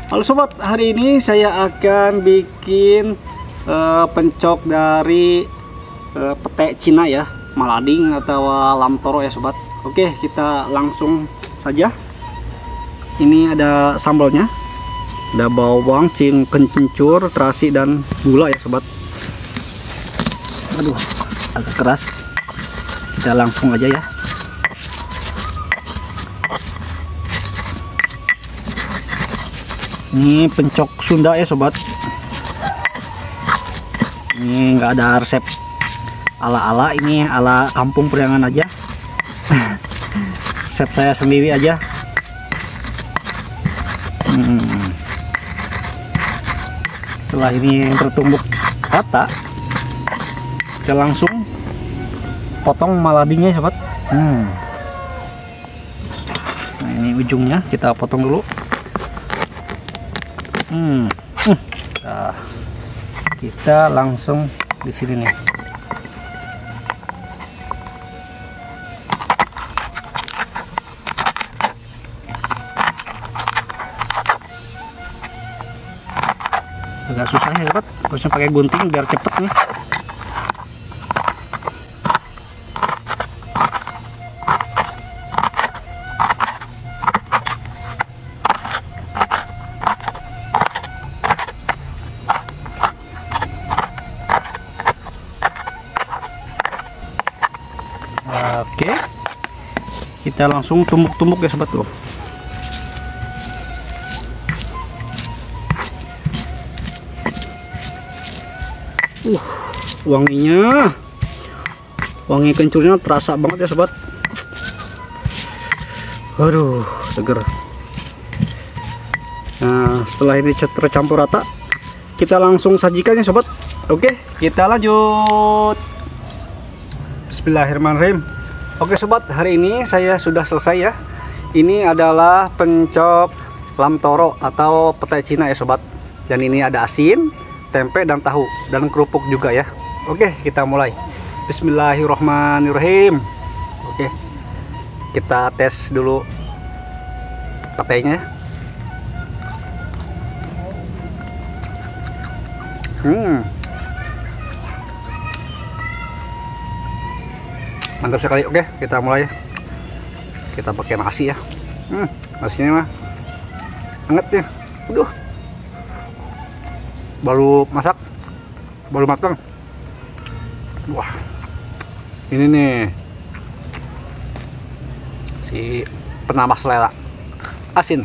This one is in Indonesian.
Halo sobat, hari ini saya akan bikin pencok dari pete Cina ya, malading atau lamtoro ya sobat. Oke, kita langsung saja. Ini ada sambalnya, ada bawang, kencur, terasi dan gula ya sobat. Aduh, agak keras. Kita langsung aja ya. Ini pencok Sunda ya sobat. Ini nggak ada resep ala-ala, ini ala kampung Priangan aja. Resep saya sendiri aja. Setelah ini bertumbuk rata, kita langsung potong maladingnya sobat. Nah, ini ujungnya kita potong dulu. Nah, kita langsung di sini nih. Agak susah ya sobat, harusnya pakai gunting biar cepet nih. Oke, kita langsung tumbuk-tumbuk ya sobat tuh. Wanginya, wangi kencurnya terasa banget ya sobat. Waduh, seger. Nah, setelah ini tercampur rata, kita langsung sajikan ya sobat. Oke, kita lanjut. Bismillahirrahmanirrahim. Oke sobat, hari ini saya sudah selesai ya. Ini adalah pencok lamtoro atau pete Cina ya sobat. Dan ini ada asin, tempe dan tahu dan kerupuk juga ya. Oke, kita mulai. Bismillahirrahmanirrahim. Oke, kita tes dulu petenya. Mantap sekali. Oke, kita mulai. Kita pakai nasi ya. Nasinya mah hangat nih. Aduh, baru masak, baru matang. Wah, ini nih si penambah selera, asin.